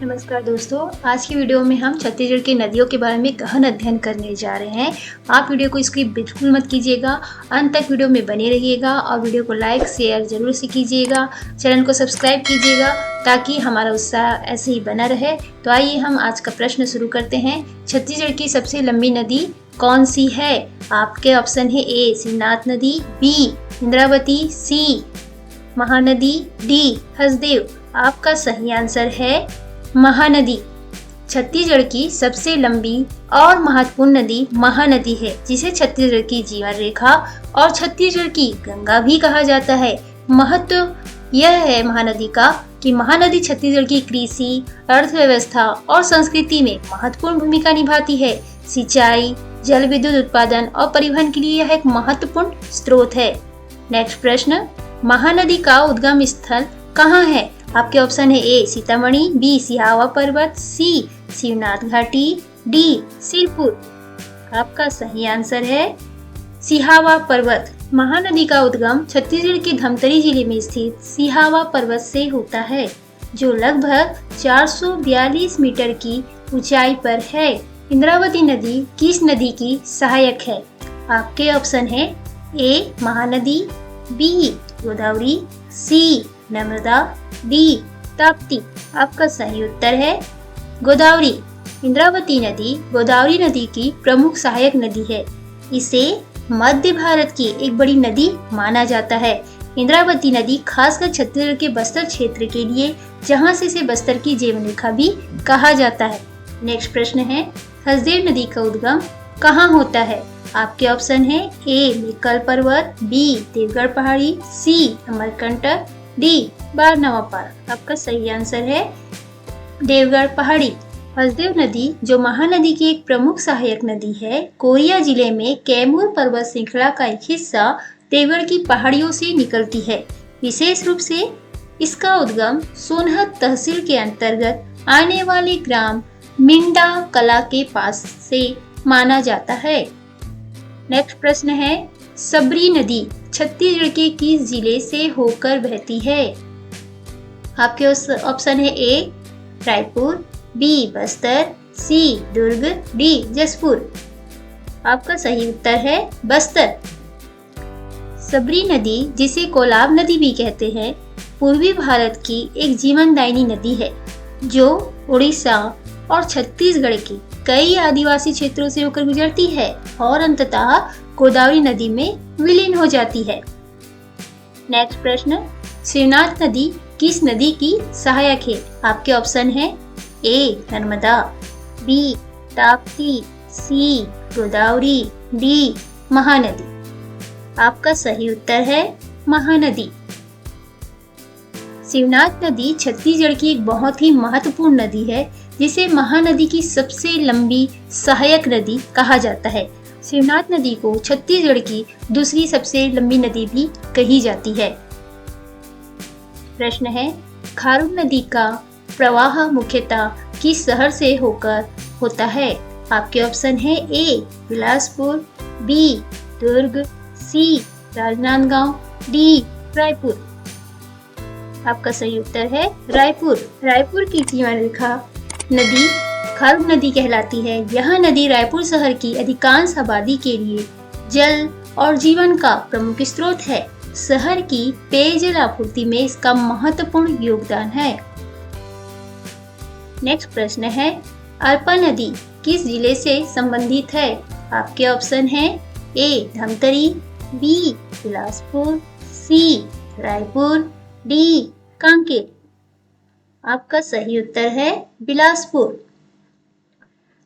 नमस्कार दोस्तों, आज की वीडियो में हम छत्तीसगढ़ की नदियों के बारे में गहन अध्ययन करने जा रहे हैं। आप वीडियो को स्किप बिल्कुल मत कीजिएगा, अंत तक वीडियो में बने रहिएगा और वीडियो को लाइक शेयर जरूर से कीजिएगा। चैनल को सब्सक्राइब कीजिएगा ताकि हमारा उत्साह ऐसे ही बना रहे। तो आइए हम आज का प्रश्न शुरू करते हैं। छत्तीसगढ़ की सबसे लंबी नदी कौन सी है? आपके ऑप्शन है ए शिवनाथ नदी, बी इंद्रावती, सी महानदी, डी हसदेव। आपका सही आंसर है महानदी। छत्तीसगढ़ की सबसे लंबी और महत्वपूर्ण नदी महानदी है, जिसे छत्तीसगढ़ की जीवन रेखा और छत्तीसगढ़ की गंगा भी कहा जाता है। महत्व यह है महानदी का कि महानदी छत्तीसगढ़ की कृषि, अर्थव्यवस्था और संस्कृति में महत्वपूर्ण भूमिका निभाती है। सिंचाई, जल विद्युत उत्पादन और परिवहन के लिए यह एक महत्वपूर्ण स्रोत है। नेक्स्ट प्रश्न, महानदी का उद्गम स्थल कहाँ है? आपके ऑप्शन है ए सीतामढ़ी, बी सिहावा पर्वत, सी शिवनाथ घाटी, डी सिरपुर। आपका सही आंसर है सिहावा पर्वत। महानदी का उद्गम छत्तीसगढ़ के धमतरी जिले में स्थित सिहावा पर्वत से होता है, जो लगभग 442 मीटर की ऊंचाई पर है। इंद्रावती नदी किस नदी की सहायक है? आपके ऑप्शन है ए महानदी, बी गोदावरी, सी नर्मदा, डी ताप्ती। आपका सही उत्तर है गोदावरी। इंद्रावती नदी गोदावरी नदी की प्रमुख सहायक नदी है। इसे मध्य भारत की एक बड़ी नदी माना जाता है। इंद्रावती नदी खासकर छत्तीसगढ़ के बस्तर क्षेत्र के लिए, जहां से इसे बस्तर की जीवन रेखा भी कहा जाता है। नेक्स्ट प्रश्न है, हसदेव नदी का उद्गम कहाँ होता है? आपके ऑप्शन है ए मेक्कल पर्वत, बी देवगढ़ पहाड़ी, सी अमरकंटक, डी बारनवा पार। आपका सही आंसर है देवगढ़ पहाड़ी। हसदेव नदी, जो महानदी की एक प्रमुख सहायक नदी है, कोरिया जिले में कैमूर पर्वत श्रृंखला का एक हिस्सा देवगढ़ की पहाड़ियों से निकलती है। विशेष रूप से इसका उद्गम सोनहत तहसील के अंतर्गत आने वाले ग्राम मिंडा कला के पास से माना जाता है। नेक्स्ट प्रश्न है, सबरी नदी छत्तीसगढ़ के किस जिले से होकर बहती है? आपके ऑप्शन है ए रायपुर, बी बस्तर, सी दुर्ग, डी जसपुर। आपका सही उत्तर है बस्तर। सबरी नदी, जिसे कोलाब नदी भी कहते हैं, पूर्वी भारत की एक जीवनदायिनी नदी है, जो उड़ीसा और छत्तीसगढ़ के कई आदिवासी क्षेत्रों से होकर गुजरती है और अंततः गोदावरी नदी में विलीन हो जाती है। नेक्स्ट प्रश्न, शिवनाथ नदी किस नदी की सहायक है? आपके ऑप्शन है ए नर्मदा, बी ताप्ती, सी गोदावरी, डी महानदी। आपका सही उत्तर है महानदी। शिवनाथ नदी छत्तीसगढ़ की एक बहुत ही महत्वपूर्ण नदी है, जिसे महानदी की सबसे लंबी सहायक नदी कहा जाता है। शिवनाथ नदी को छत्तीसगढ़ की दूसरी सबसे लंबी नदी भी कही जाती है। प्रश्न है, खारून नदी का प्रवाह मुख्यतः किस शहर से होकर होता है? आपके ऑप्शन है ए बिलासपुर, बी दुर्ग, सी राजनांदगांव, डी रायपुर। आपका सही उत्तर है रायपुर। रायपुर की जीवन रेखा नदी खारून नदी कहलाती है। यह नदी रायपुर शहर की अधिकांश आबादी के लिए जल और जीवन का प्रमुख स्रोत है। शहर की पेयजल आपूर्ति में इसका महत्वपूर्ण योगदान है। नेक्स्ट प्रश्न है, अरपा नदी किस जिले से संबंधित है? आपके ऑप्शन है ए धमतरी, बी बिलासपुर, सी रायपुर, डी कांकेर। आपका सही उत्तर है बिलासपुर।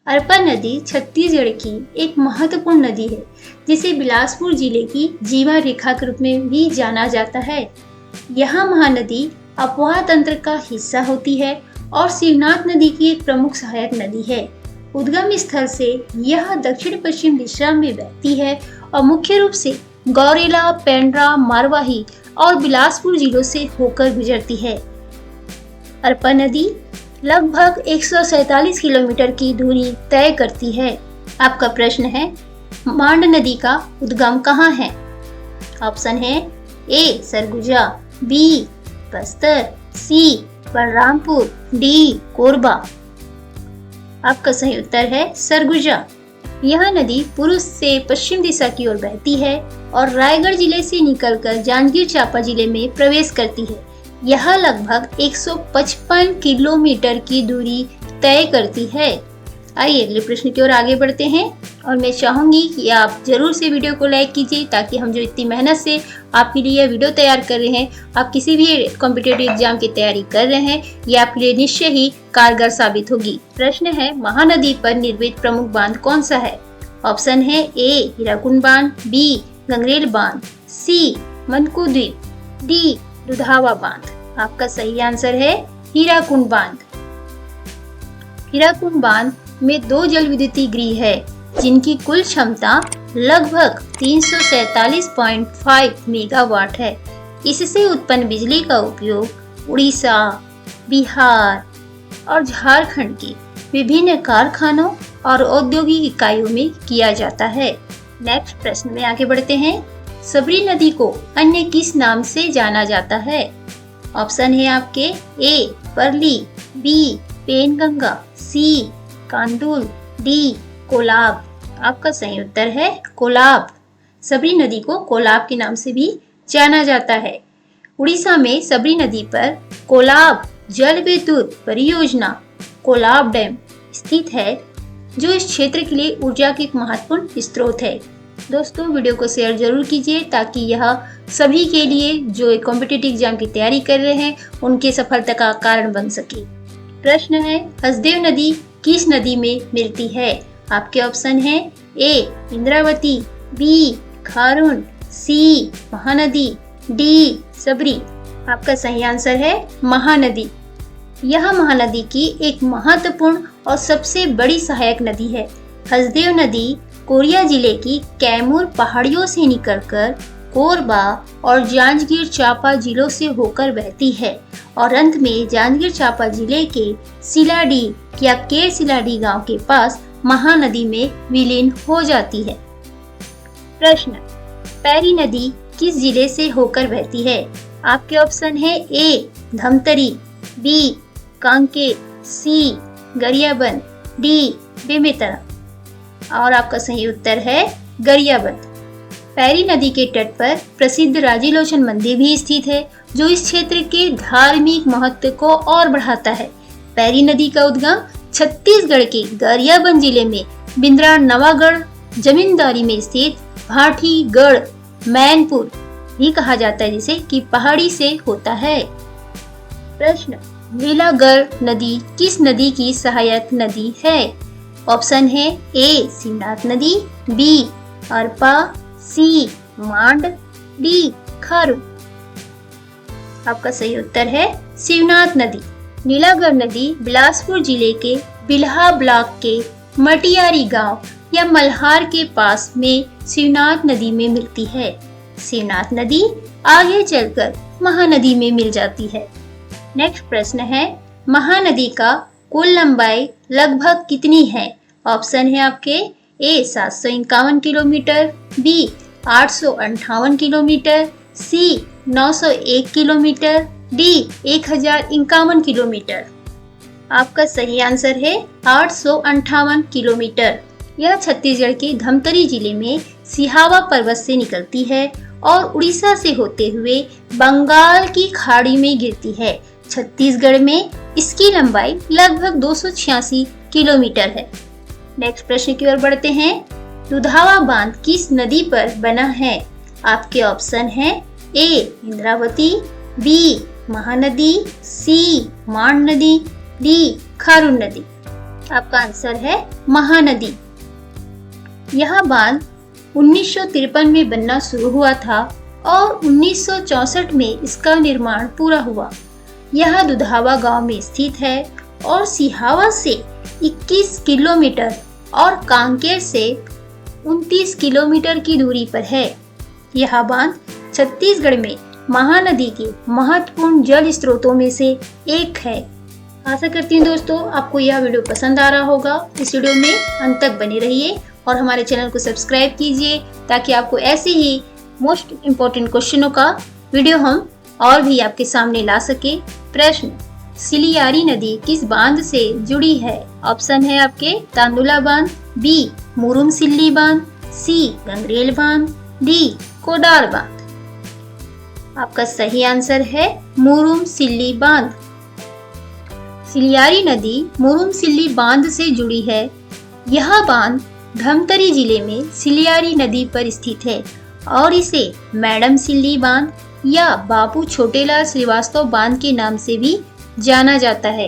अरपा नदी छत्तीसगढ़ की एक महत्वपूर्ण नदी है, जिसे बिलासपुर जिले की जीवन रेखा के रूप में भी जाना जाता है। यह महानदी अपवाह तंत्र का हिस्सा होती है और शिवनाथ नदी की एक प्रमुख सहायक नदी है। उद्गम स्थल से यह दक्षिण पश्चिम दिशा में बहती है और मुख्य रूप से गौरेला, पेंड्रा, मारवाही और बिलासपुर जिलों से होकर गुजरती है। अरपा नदी लगभग 147 किलोमीटर की दूरी तय करती है। आपका प्रश्न है, मांड नदी का उद्गम कहाँ है? ऑप्शन है ए सरगुजा, बी बस्तर, सी बलरामपुर, डी कोरबा। आपका सही उत्तर है सरगुजा। यह नदी पूर्व से पश्चिम दिशा की ओर बहती है और रायगढ़ जिले से निकलकर जांजगीर चांपा जिले में प्रवेश करती है। यह लगभग 155 किलोमीटर की दूरी तय करती है। आइए अगले प्रश्न की ओर आगे बढ़ते हैं और मैं चाहूंगी कि आप जरूर से वीडियो को लाइक कीजिए ताकि हम जो इतनी मेहनत से आपके लिए यह वीडियो तैयार कर रहे हैं, आप किसी भी कॉम्पिटिटिव एग्जाम की तैयारी कर रहे हैं, ये आपके लिए निश्चय ही कारगर साबित होगी। प्रश्न है, महानदी पर निर्मित प्रमुख बांध कौन सा है? ऑप्शन है ए हीराकुंड बांध, बी गंगरेल बांध, सी मनकू द्वीप, डी दुधावा बांध। आपका सही आंसर है हीराकुंड बांध। हीराकुंड बांध में 2 जल विद्युतीय गृह है जिनकी कुल क्षमता लगभग 347.5 मेगावाट है। इससे उत्पन्न बिजली का उपयोग उड़ीसा, बिहार और झारखंड के विभिन्न कारखानों और औद्योगिक इकाइयों में किया जाता है। नेक्स्ट प्रश्न में आगे बढ़ते हैं। सबरी नदी को अन्य किस नाम से जाना जाता है? ऑप्शन है आपके ए परली, बी पेनगंगा, सी कांडूल, डी कोलाब। आपका सही उत्तर है कोलाब। सबरी नदी को कोलाब के नाम से भी जाना जाता है। उड़ीसा में सबरी नदी पर कोलाब जल विद्युत परियोजना कोलाब डैम स्थित है जो इस क्षेत्र के लिए ऊर्जा की एक महत्वपूर्ण स्रोत है। दोस्तों वीडियो को शेयर जरूर कीजिए ताकि यह सभी के लिए जो एक कॉम्पिटिटिव एग्जाम की तैयारी कर रहे हैं उनके सफलता का कारण बन सके। प्रश्न है, हसदेव नदी किस नदी में मिलती है? आपके ऑप्शन है ए इंद्रावती, बी खारून, सी महानदी, डी सबरी। आपका सही आंसर है महानदी। यह महानदी की एक महत्वपूर्ण और सबसे बड़ी सहायक नदी है। हसदेव नदी कोरिया जिले की कैमूर पहाड़ियों से निकलकर कोरबा और जांजगीर चांपा जिलों से होकर बहती है और अंत में जांजगीर चांपा जिले के सिलाडी या केर सिलाडी गांव के पास महानदी में विलीन हो जाती है। प्रश्न, पैरी नदी किस जिले से होकर बहती है? आपके ऑप्शन है ए धमतरी, बी कांकेर, सी गरियाबंद, डी बेमेतरा। और आपका सही उत्तर है गरियाबंद। पैरी नदी के तट पर प्रसिद्ध राजीलोचन मंदिर भी स्थित है जो इस क्षेत्र के धार्मिक महत्व को और बढ़ाता है। पैरी नदी का उद्गम छत्तीसगढ़ के गरियाबंद जिले में बिंद्रा नवागढ़ जमींदारी में स्थित भाटीगढ़ मैनपुर भी कहा जाता है जिसे कि पहाड़ी से होता है। प्रश्न, नीलागढ़ नदी किस नदी की सहायक नदी है? ऑप्शन है ए शिवनाथ नदी, बी अरपा, सी मांड, डी खारून। आपका सही उत्तर है शिवनाथ नदी। नीलागढ़ नदी बिलासपुर जिले के बिल्हा ब्लॉक के मटियारी गांव या मल्हार के पास में शिवनाथ नदी में मिलती है। शिवनाथ नदी आगे चलकर महानदी में मिल जाती है। नेक्स्ट प्रश्न है, महानदी का कुल लंबाई लगभग कितनी है? ऑप्शन है आपके ए 751 किलोमीटर, बी 858 किलोमीटर, सी 901 किलोमीटर, डी 1051 किलोमीटर। आपका सही आंसर है 858 किलोमीटर। यह छत्तीसगढ़ के धमतरी जिले में सिहावा पर्वत से निकलती है और उड़ीसा से होते हुए बंगाल की खाड़ी में गिरती है। छत्तीसगढ़ में इसकी लंबाई लगभग 286 किलोमीटर है। नेक्स्ट प्रश्न की ओर बढ़ते हैं। दुधावा बांध किस नदी पर बना है? आपके ऑप्शन है ए इंद्रावती, बी महानदी, सी मांड नदी, डी खारून नदी। आपका आंसर है महानदी। यह बांध 1953 में बनना शुरू हुआ था और 1964 में इसका निर्माण पूरा हुआ। यह दुधावा गांव में स्थित है और सिहावा से 21 किलोमीटर और कांकेर से 29 किलोमीटर की दूरी पर है। यह बांध छत्तीसगढ़ में महानदी के महत्वपूर्ण जल स्रोतों में से एक है। आशा करती हूँ दोस्तों आपको यह वीडियो पसंद आ रहा होगा। इस वीडियो में अंत तक बने रहिए और हमारे चैनल को सब्सक्राइब कीजिए ताकि आपको ऐसे ही मोस्ट इम्पोर्टेंट क्वेश्चनों का वीडियो हम और भी आपके सामने ला सके। प्रश्न, सिलियारी नदी किस बांध से जुड़ी है? ऑप्शन है आपके तांदुला बांध, बी मुरुम सिल्ली बांध, सी गंगरेल बांध, डी कोडार बांध। आपका सही आंसर है मुरुम सिल्ली बांध। सिलियारी नदी मुरुम सिल्ली बांध से जुड़ी है। यह बांध धमतरी जिले में सिलियारी नदी पर स्थित है और इसे मैडम सिल्ली बांध या बाबू छोटेलाल श्रीवास्तव बांध के नाम से भी जाना जाता है।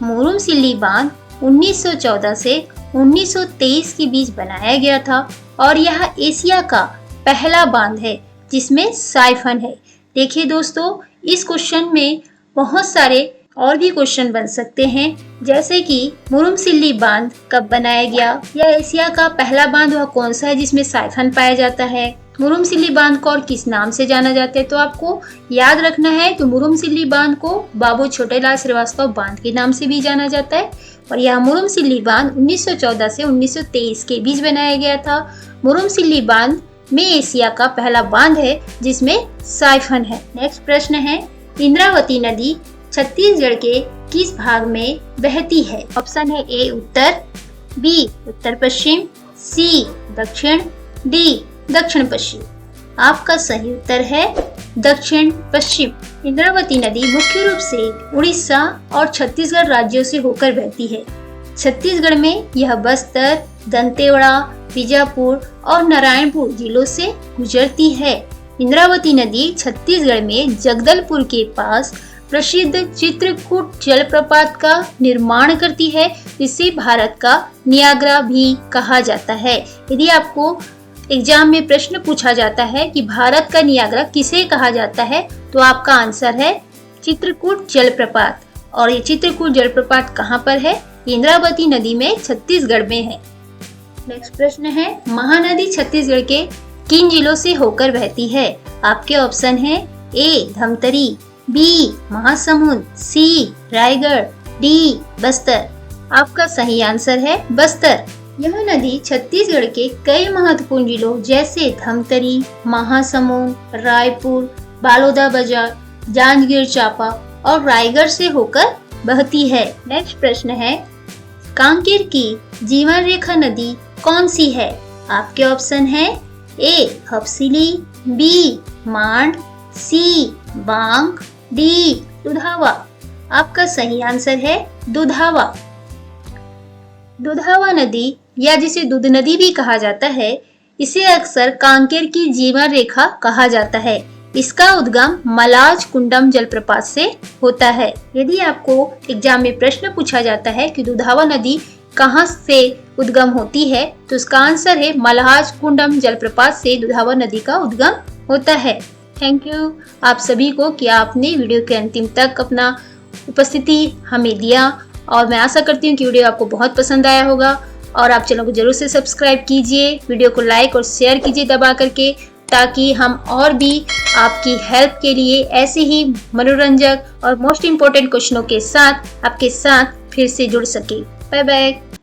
मुरुम सिल्ली बांध 1914 से 1923 के बीच बनाया गया था और यह एशिया का पहला बांध है जिसमें साइफन है। देखिए दोस्तों, इस क्वेश्चन में बहुत सारे और भी क्वेश्चन बन सकते हैं, जैसे कि मुरुम सिल्ली बांध कब बनाया गया, या एशिया का पहला बांध वह कौन सा है जिसमें साइफन पाया जाता है, मुरुम सिल्ली बांध को और किस नाम से जाना जाता है। तो आपको याद रखना है कि मुरुम सिल्ली बांध को बाबू छोटेलाल श्रीवास्तव बांध के नाम से भी जाना जाता है और यह मुरुम सिल्ली बांध 1914 से 1923 के बीच बनाया गया था। मुरुम सिल्ली बांध में एशिया का पहला बांध है जिसमें साइफन है। नेक्स्ट प्रश्न है, इंद्रावती नदी छत्तीसगढ़ के किस भाग में बहती है? ऑप्शन है ए उत्तर, बी उत्तर पश्चिम, सी दक्षिण, डी दक्षिण पश्चिम। आपका सही उत्तर है दक्षिण पश्चिम। इंद्रावती नदी मुख्य रूप से उड़ीसा और छत्तीसगढ़ राज्यों से होकर बहती है। छत्तीसगढ़ में यह बस्तर, दंतेवाड़ा, बीजापुर और नारायणपुर जिलों से गुजरती है। इंद्रावती नदी छत्तीसगढ़ में जगदलपुर के पास प्रसिद्ध चित्रकूट जलप्रपात का निर्माण करती है, जिसे भारत का नियाग्रा भी कहा जाता है। यदि आपको एग्जाम में प्रश्न पूछा जाता है कि भारत का नियाग्रा किसे कहा जाता है, तो आपका आंसर है चित्रकूट जलप्रपात। और ये चित्रकूट जलप्रपात कहाँ पर है? इंद्रावती नदी में छत्तीसगढ़ में है। नेक्स्ट प्रश्न है, महानदी छत्तीसगढ़ के किन जिलों से होकर बहती है? आपके ऑप्शन है ए धमतरी, बी महासमुंद, सी रायगढ़, डी बस्तर। आपका सही आंसर है बस्तर। यह नदी छत्तीसगढ़ के कई महत्वपूर्ण जिलों जैसे धमतरी, महासमुंद, रायपुर, बालोदाबाजार, जांजगीर चांपा और रायगढ़ से होकर बहती है। नेक्स्ट प्रश्न है, कांकेर की जीवन रेखा नदी कौन सी है? आपके ऑप्शन है ए हपसिली, बी मांड, सी बांग, डी दुधावा। आपका सही आंसर है दुधावा। दुधावा नदी या जिसे दूध नदी भी कहा जाता है, इसे अक्सर कांकेर की जीवन रेखा कहा जाता है। इसका उद्गम मलाज कुंडम जलप्रपात से होता है। यदि आपको एग्जाम में प्रश्न पूछा जाता है कि दुधावा नदी कहां से उद्गम होती है, तो इसका आंसर है मलाज कुंडम जलप्रपात से दुधावा नदी का उद्गम होता है। थैंक यू आप सभी को कि आपने वीडियो के अंतिम तक अपना उपस्थिति हमें दिया और मैं आशा करती हूँ कि वीडियो आपको बहुत पसंद आया होगा और आप चैनल को जरूर से सब्सक्राइब कीजिए, वीडियो को लाइक और शेयर कीजिए दबा करके, ताकि हम और भी आपकी हेल्प के लिए ऐसे ही मनोरंजक और मोस्ट इम्पोर्टेंट क्वेश्चनों के साथ आपके साथ फिर से जुड़ सके। Bye bye.